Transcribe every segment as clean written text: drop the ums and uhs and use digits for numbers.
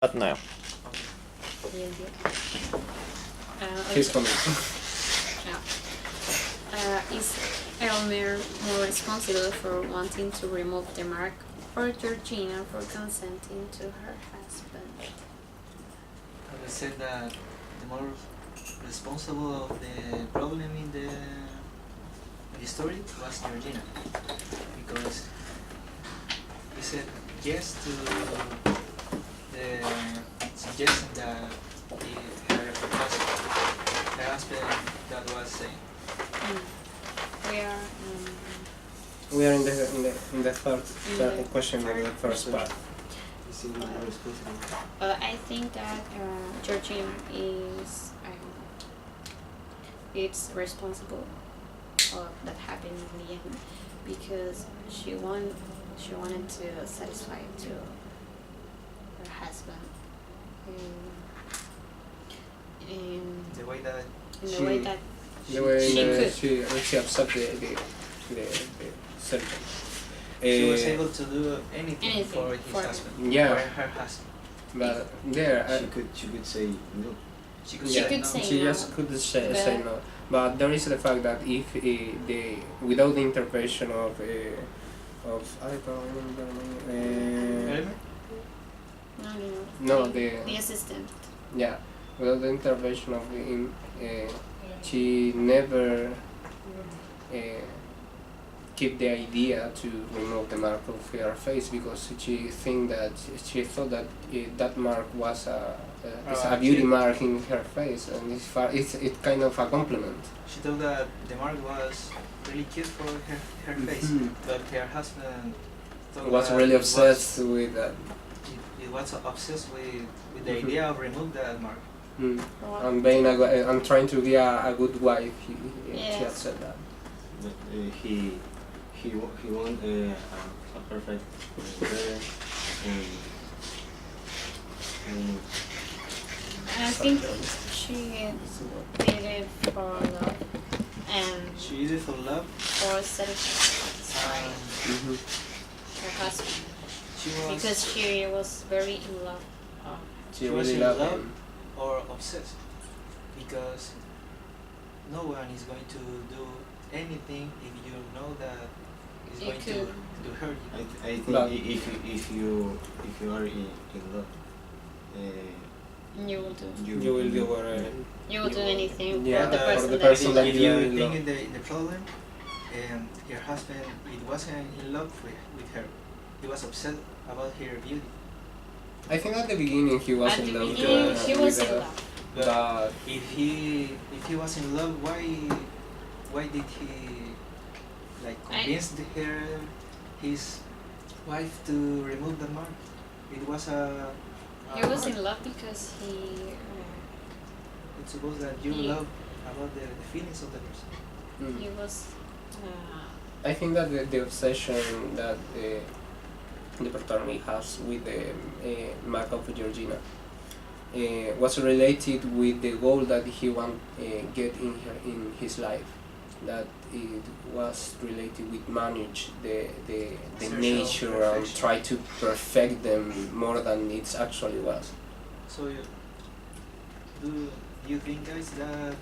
Nathaniel. He's coming. Is Elmer more responsible for wanting to remove the mark, or Georgina for consenting to her husband? I would say that the more responsible of the problem in the story was Georgina, because he said yes to the suggestion that her husband that was saying. We are in the third question of the first part. I think that Georgina is it's responsible of that happened in the end, because she wanted to satisfy to her husband in The way that she she accepted the sentence. she was able to do anything for his husband, Yeah. for her husband. But there, She could say no. She could She say could no. say she no. just could say no. But there is the fact that if without the intervention of I don't remember. No, the assistant. Yeah, without the intervention of him, she never kept the idea to remove the mark of her face, because she thought that that mark was a beauty mark in her face, and it's kind of a compliment. She thought that the mark was really cute for her face, but her husband thought Was that really obsessed with that. It was obsessed with the idea of remove that mark. And being and trying to be a good wife, she had said that. But he want a perfect brother, and I think she did it for love and She did it for love. for satisfying her husband, She was because she was very in love. She was really in loved love him. or obsessed, because no one is going to do anything if you know that it's It going could. to hurt you. I think But- if you are in love, You will do. You will do whatever. You will do anything Yeah, for the for person the that person you that love. If you you love. think in the problem, your husband, it wasn't in love with her. He was upset about her beauty. I think at the beginning he was At in the love. beginning, he was with in her, love. But If he was in love, why did he convince his wife to remove the mark? It was He was in love because It's supposed that you he- love about the feelings of the person. he was. I think that the obsession that the protagonist has with the mark of Georgina was related with the goal that he want get in his life. That it was related with manage the Social nature and perfection. try to perfect them more than it actually was. So do you think, guys, that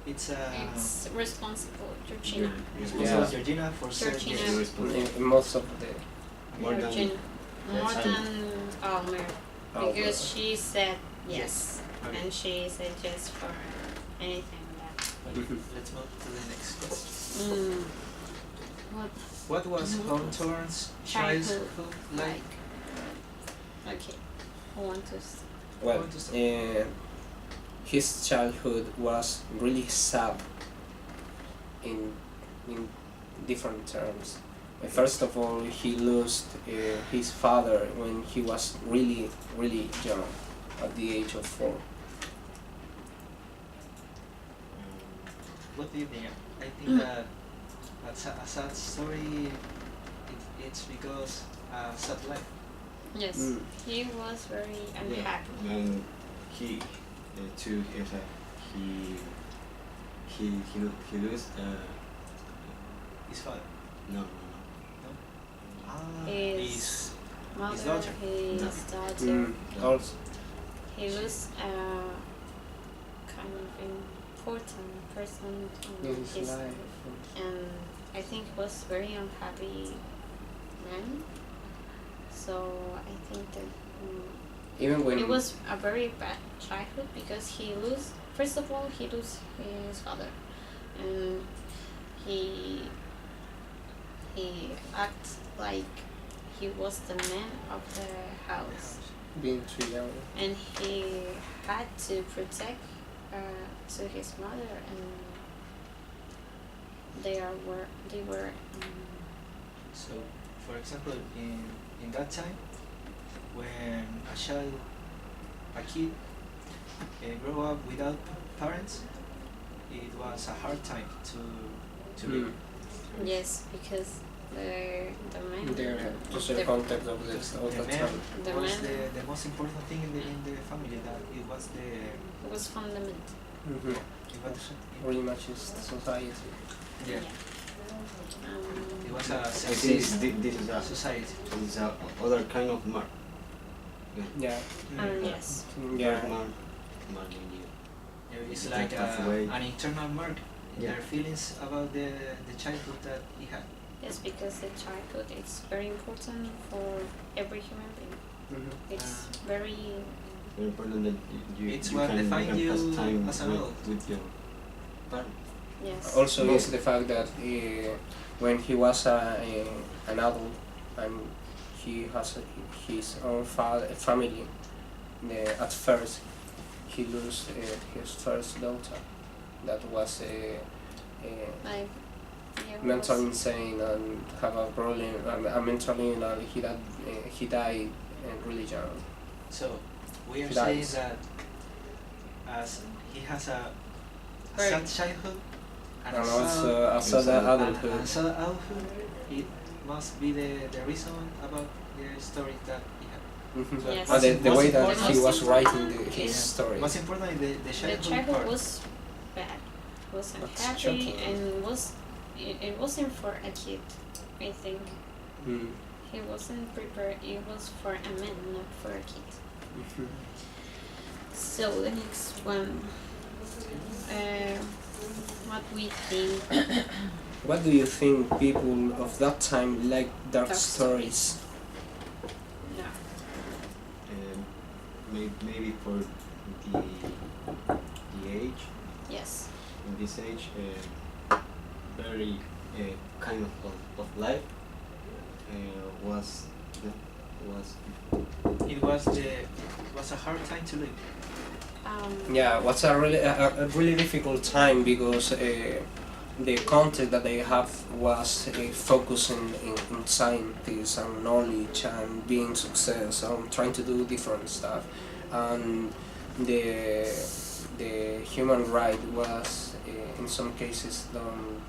it's It's responsible, Georgina. responsible Yeah. Georgina for saying Georgina. yes? responsible. Most of the More than Georgina. More Yes. than Almer, because Almer. she said yes, Yes. Okay. and she said yes for anything that. Let's move to the next question. What What was Mhm. Hawthorne's childhood childhood like? Okay, I want to. well, Want to start? his childhood was really sad in different terms. First of all, he lost his father when he was really young, at the age of 4. What do you think? I think that a sad story. It's because sad life. Yes, he was very unhappy. And he too he lose His father. no. Is mother, daughter. his No. daughter. Also, He was a kind of important person in in his his life. and I think he was very unhappy man. So I think that Even when it was a very bad childhood because first of all he lost his father, and he acted like he was the man of the house, being too young. and he had to protect to his mother, and they were So, for example, in that time, when a kid grew up without parents, it was a hard time to live. yes, because the man The social the- context of Because the the man time. The was man- the most important thing in the family. That it was it was fundamental. it was Really matches the society. yeah. It was a I think sexist this is a society. other kind of mark. Yeah. Yes. Yeah. Mark in you. It's It like takes away. an internal mark in Yeah. their feelings about the childhood that he had. Yes, because the childhood is very important for every human being. It's very Very important that you It's you what can, define you can you pass time as an adult. with your parents. yes. Also, is the fact that when he was an adult and he has his own family, at first he lost his first daughter. That was Like yeah, mentally insane and have a problem. Mentally, and he died really young. So we are He saying dies. that as he has a Very- sad childhood and And a also a sad sad adulthood. and sad adulthood, it must be the reason about the story that he had. Mhm. Yes. And the way that The he most was writing important his is- story. Most importantly, the the childhood childhood part. was bad. Was That's unhappy shocking. and it wasn't for a kid. I think Mm. he wasn't prepared. It was for a man, not for a kid. Mhm. So the next one, what we think. What do you think people of that time like dark Dark stories? Yeah. Maybe for the age. Yes. In this age, very kind of life was It was a hard time to live. Yeah, what's a really difficult time because the content that they have was focusing in science and knowledge and being success and trying to do different stuff, and the human right was in some cases done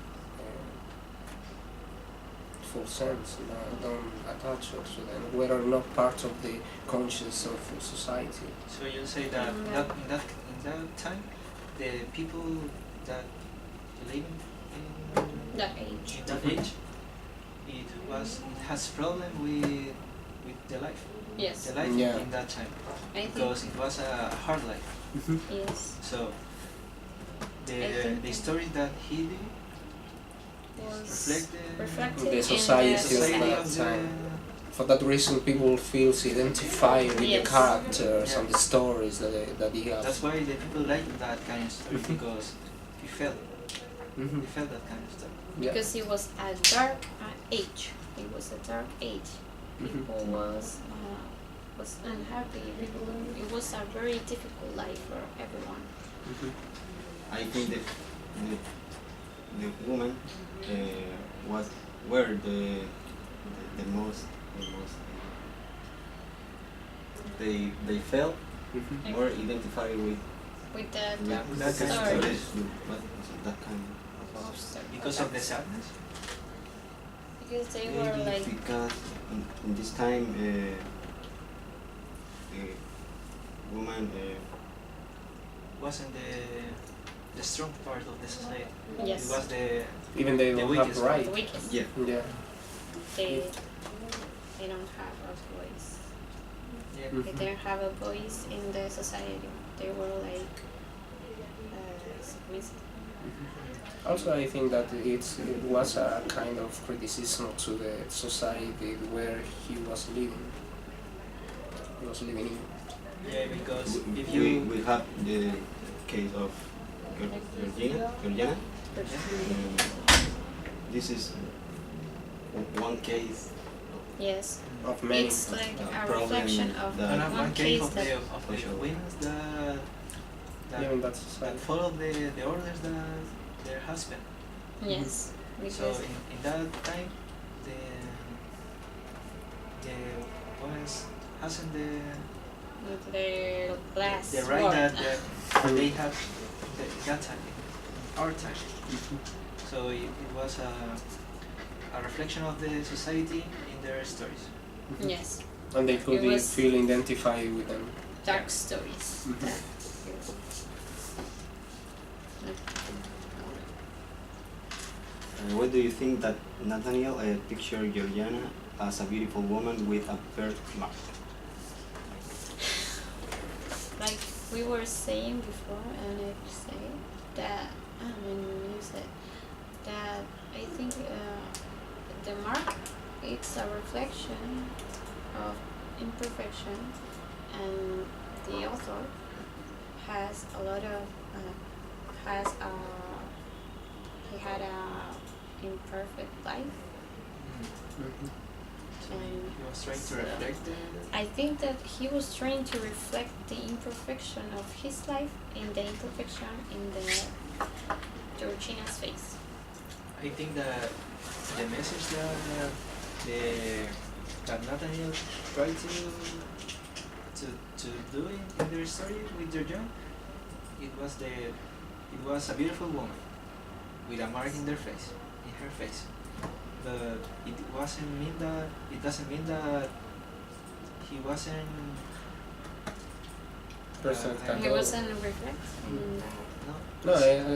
full sense, don't attach to them, were not part of the conscience of society. So you say that Yeah. in that time, the people that live That age. in that age, it has problem with the life. Yes. The life Yeah. in that time, I think because it was a hard life. yes. So I think- the story that he did Was reflected The in society the of society. that time. For that reason, people feel identified with the Yes. characters Yeah. and the stories that he has. That's why the people like that kind of story, because he felt Mhm. that kind of story. Yeah. Because it was a dark age. It was a dark age. Mhm. People was unhappy. It was a very difficult life for everyone. Mhm. I think the woman were the most they felt Mhm. more identified with With the with dark that kind of story. stories, that kind of Because of the sadness. Because they were maybe like because in this time woman Wasn't the strong part of the society. yes. It was the Even they The don't have weakest right. The weakest. yeah Yeah. They they don't have a voice. Yeah. Mhm. They didn't have a voice in the society. They were like submissive. Also, I think that it was a kind of criticism to the society where he was living. He was living in. Yeah, because if we, you we have the case of Georgiana. This is one case Yes, Of many. it's like a problem reflection of that- and one one case case of that the women that Living that that society. follow the orders that their husband. yes, So because in that time, the women hasn't with their last the right word. that they have that time, our time. So it was a reflection of the society in their stories. Yes, And they could It was- feel identified with them. dark stories. Mhm. That Why do you think that Nathaniel pictured Georgiana as a beautiful woman with a birthmark? like we were saying before, and I say that you said that I think the mark it's a reflection of imperfection, and the author has a lot of he had a imperfect life, So and he was trying to so reflect the I think that he was trying to reflect the imperfection of his life in the imperfection in the Georgina's face. I think that the message that Nathaniel tried to do in their story with Georgiana, it was a beautiful woman with a mark in her face. But it doesn't mean that he wasn't Person uh, can He go. wasn't reflecting no, No,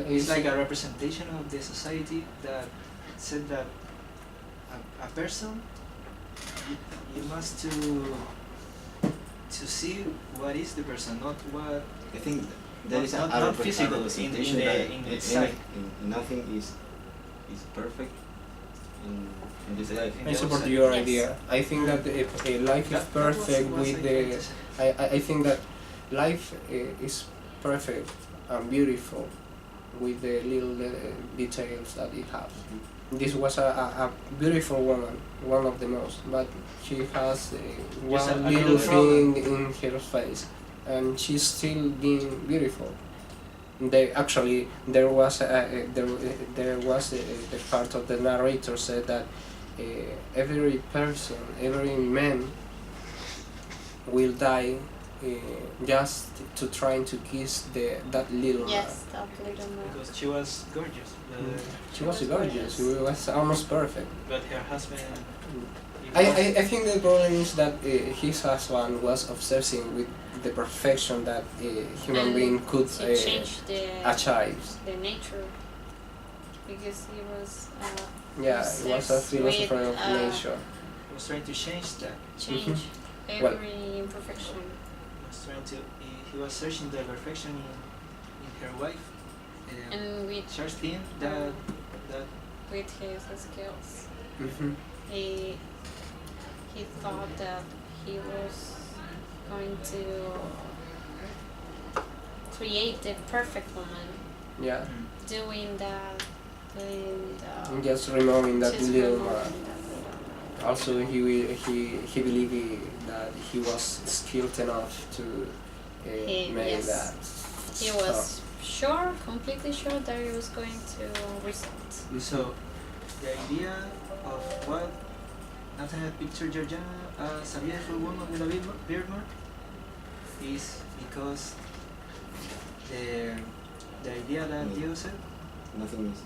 it's like a representation of the society that said that a person you must to see what is the person, not what I think that is Not a physical, representation in that inside. nothing is perfect in this life. In I the support outside. your Yes. idea. I think that if a life is perfect with the, I think that life is perfect and beautiful with the little details that it has. This was a beautiful woman, one of the most, but she has Just one a little little thing in her face, and she's still being beautiful. There was the part of the narrator said that every person, every man will die just to trying to kiss that little yes, that little man. Because she was gorgeous, She was was gorgeous. gorgeous. She was almost perfect. but her husband. I think the problem is that his husband was obsessing with the perfection that a human And being could to change achieve. the nature, because he was Yeah, it was a obsessed philosopher with, of nature. was trying to change that. change Well- every imperfection. He was searching the perfection in her wife. And with Searched in that with his skills, Mm-hmm. he thought that he was going to create the perfect woman, Yeah, doing that, and just removing that just little removing man. that little. Also, he believed that he was skilled enough to make Yes. that. He was sure, completely sure that he was going to result. So the idea of what Nathaniel pictured Georgiana as a beautiful woman with a birthmark is because the idea that Diego said, Nothing is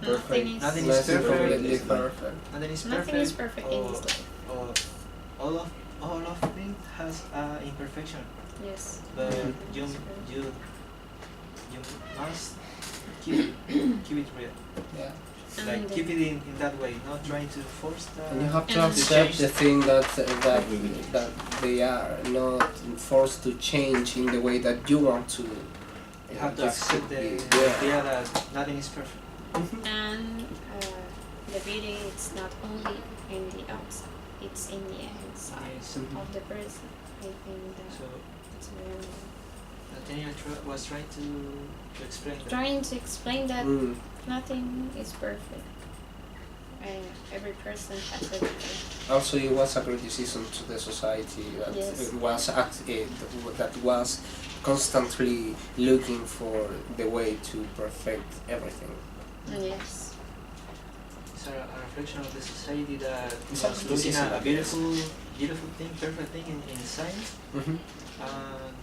Perfect. Nothing is Nothing perfect. completely perfect. nothing is Nothing perfect. is perfect in this life. Or all of things has imperfection, Yes. but Mhm. you must keep it real. Yeah. Like keep it in that way, not trying to force the. And you have to And accept change. the thing that they are not forced to change in the way that you want to. You have to this accept could the be- yeah. idea that nothing is perfect. And the beauty it's not only in the outside, it's in the inside Yes. of the person. I think that So it's really Nathaniel was trying to explain that. trying to explain that Mm. nothing is perfect. Every person has everything. Also, it was a criticism to the society that Yes. that was constantly looking for the way to perfect everything. Yes. It's a reflection of the society that It's was a looking at a criticism, beautiful thing, perfect thing in science. Mm-hmm. And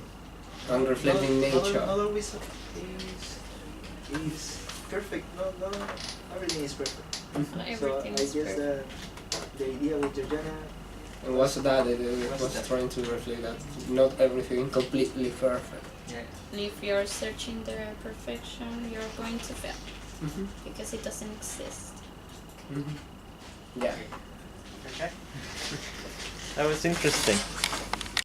And reflecting nature. Not always is perfect. No, everything is perfect. Everything so I is guess perfect. that the idea with Georgiana. And was that it Was was that. trying to reflect that not everything completely perfect. Yeah. And if you're searching the perfection, you're going to fail Mm-hmm. because it doesn't exist. Mm-hmm. Yeah. Okay. That was interesting.